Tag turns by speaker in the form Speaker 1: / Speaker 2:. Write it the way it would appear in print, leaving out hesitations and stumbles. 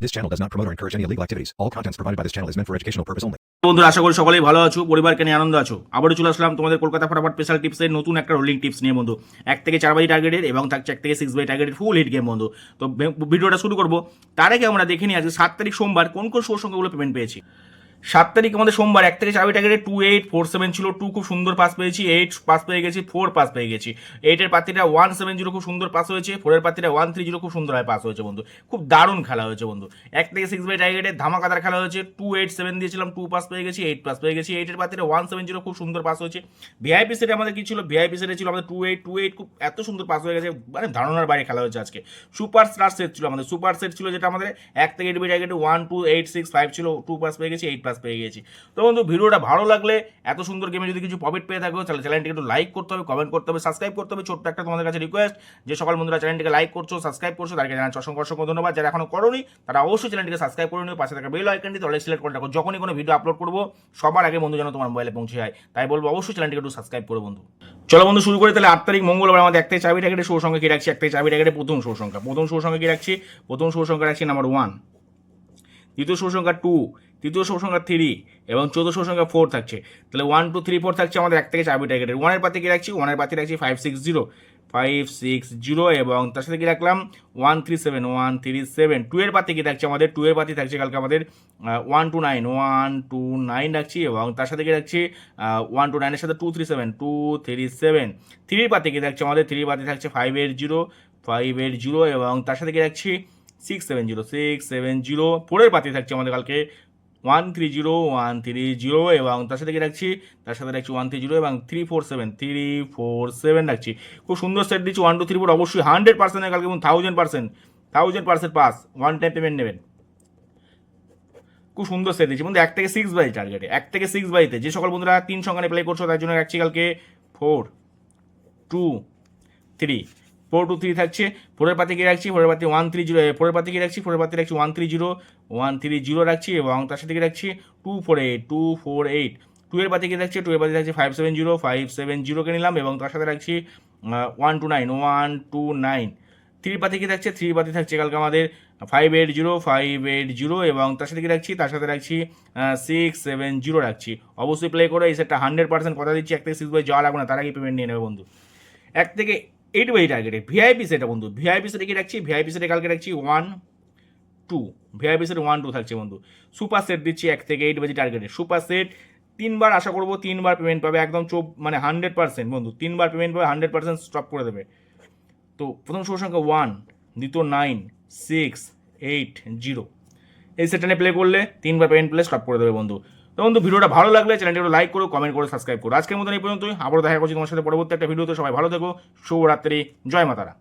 Speaker 1: This channel does not promote or encourage any illegal activities. All contents provided by this channel is meant for educational purpose only.
Speaker 2: বন্ধুরা, আশা করি সকলেই ভালো আছো, পরিবারকে নিয়ে আনন্দ আছো। আবারও চলে আসলাম তোমাদের কলকাতা ফটাফট স্পেশাল টিপসের নতুন একটা রোলিং টিপস নিয়ে বন্ধু। 1 থেকে 4 বাজি টার্গেটের এবং থাকছে 1 থেকে 6 বাজি টার্গেটের ফুল হিট গেম বন্ধু। তো ভিডিওটা শুরু করবো। তার আগে আমরা দেখে নিই আজকে 7 তারিখ সোমবার কোন কোন শোর সংখ্যাগুলো পেমেন্ট পেয়েছি। 7 তারিখ আমাদের সোমবার 1 থেকে 4 বাজি টার্গেটে 2847 ছিল, 2 খুব সুন্দর পাস পেয়েছি, 8 পাস পেয়ে গেছি, 4 পাস পেয়ে গেছি। 8 এর পাতিটা 170 খুব সুন্দর পাস হয়েছে, 4 এর পাতিটা 130 খুব সুন্দর পাস হয়েছে বন্ধু। খুব দারুণ খেলা হয়েছে বন্ধু। 1 থেকে 6 বাজি টার্গেটে ধামাকাদার খেলা হয়েছে। 287 দিয়েছিলাম, 2 পাস পেয়ে গেছি, 8 পাস পেয়ে গেছি। 8 এর পাতিটা 170 খুব সুন্দর পাস হয়েছে। ভিআইপি সেটে আমাদের কি ছিল, ভিআইপি সেটে ছিল আমাদের 28 খুব এত সুন্দর পাস হয়ে গেছে, মানে ধারণার বাইরে খেলা হয়েছে আজকে। সুপার স্টার সেট ছিল আমাদের, সুপার সেট ছিল যেটা আমাদের 1 থেকে 8 বাজি টার্গেটে 1 2 8 6 5 ছিল, 2 পাস পেয়ে গেছি, 8 পাস পেয়ে গেছি। তো বন্ধু ভিডিওটা ভালো লাগলে, এত সুন্দর গেমে যদি কিছু প্রফিট পেয়ে থাকো তাহলে চ্যানেলটিকে একটু লাইক করতে হবে, কমেন্ট করতে হবে, সাবস্ক্রাইব করতে হবে। ছোট্ট একটা তোমাদের কাছে রিকোয়েস্ট, যে সকল বন্ধুরা চ্যানেলটিকে লাইক করছো, সাবস্ক্রাইব করছো, তাদেরকে জানাচ্ছি অসংখ্য অসংখ্য ধন্যবাদ। যারা এখনো করোনি তারা অবশ্যই চ্যানেলটিকে সাবস্ক্রাইব করে নিও, পাশে থাকা বেল আইকনটি তাহলে সিলেক্ট করে রাখো, যখনই কোনো ভিডিও আপলোড করবো সবার আগে বন্ধু যেন তোমার মোবাইলে পৌঁছে যায়। তাই বলবো অবশ্যই চ্যানেলটিকে একটু সাবস্ক্রাইব করো বন্ধু। চলো বন্ধু শুরু করে তাহলে 8 তারিখ মঙ্গলবার আমাদের 1 থেকে 4 বাজি টার্গেটে শোর সংখ্যা কি রাখছি, 1 থেকে 4 বাজি টার্গেটে প্রথম শোর সংখ্যা কি রাখছি, প্রথম শোর সংখ্যা রাখছি নাম্বার 1, দ্বিতীয় শোর সংখ্যা 2, তৃতীয় শোর সংখ্যা 3 এবং চতুর্থ শোর সংখ্যা 4 থাকছে। তাহলে 1 2 3 4 থাকছে আমাদের 1 থেকে 4 বাজি টার্গেটের। 1 এর পাতে কি রাখছি, 1 এর পাতে রাখছি 560 এবং তার সাথে কি রাখলাম 137 2 এর পাতে কি থাকছে আমাদের, 2 এর পাতে থাকছে কালকে আমাদের 129 রাখছি এবং তার সাথে কি রাখছি 129 এর সাথে 237 3 এর পাতে কি থাকছে আমাদের, 3 এর পাতে থাকছে 580 এবং তার সাথে কি রাখছি 670 4 এর পাতে থাকছে আমাদের কালকে 130 এবং তার সাথে কি রাখছি, 130 এবং 347 রাখছি। খুব সুন্দর সেট দিচ্ছি 1 2 3 4 অবশ্যই 100% কালকে এবং 1000% পাস, ওয়ান টাইম পেমেন্ট নেবেন। খুব সুন্দর সেট দিচ্ছি বন্ধু। 1 থেকে 6 বাজি টার্গেটে, 1 থেকে 6 বাজিতে যে সকল বন্ধুরা 3 সংখ্যা প্লে করছো তার জন্য রাখছি কালকে 4 2 3 4 2 3 থাকছে। 4 এর পাতে কি রাখছি, 4 এর পাতে 130 4 এর পাতে কি রাখছি, 4 এর পাতে রাখছি 130 রাখছি এবং তার সাথে কি রাখছি 248 2 এর পাতে কি রাখছি, 2 এর পাতে রাখছি 570 কে নিলাম এবং তার সাথে রাখছি 129 3 পাতে কি থাকছে, 3 পাতে থাকছে কালকে আমাদের 580 এবং তার সাথে কি রাখছি, 670 রাখছি। অবশ্যই প্লে করে এই সেটটা 100% কথা দিচ্ছি 1 থেকে 6 বাজি যাওয়া লাগবে না, তার আগে পেমেন্ট নিয়ে নেবে বন্ধু। 1 থেকে 8 বাজি টার্গেটে ভিআইপি সেটা বন্ধু, ভিআইপি সেটে কি রাখছি, ভিআইপি সেটে কালকে রাখছি 1 2, ভিআইপি সেটে 1 2 থাকছে বন্ধু। সুপার সেট দিচ্ছি 1 থেকে 8 বাজি টার্গেটে, সুপার সেট 3 বার আশা করবো 3 বার পেমেন্ট পাবে, একদম মানে 100% বন্ধু, 3 বার পেমেন্ট পাবে, 100% স্টপ করে দেবে। তো প্রথম শোর সংখ্যা 1, দ্বিতীয় 9 6 8 0, এই সেটটা প্লে করলে 3 বার পেমেন্ট প্লে স্টপ করে দেবে বন্ধু। তো বন্ধু ভিডিওটা ভালো লাগলে চ্যানেলটি একটু লাইক করো, কমেন্ট করো, সাবস্ক্রাইব করো। আজকের মতন এই পর্যন্তই, আবারও দেখা করছি তোমার সাথে পরবর্তী একটা ভিডিওতে। সবাই ভালো থেকো, শুভরাত্রি, জয় মাতারা।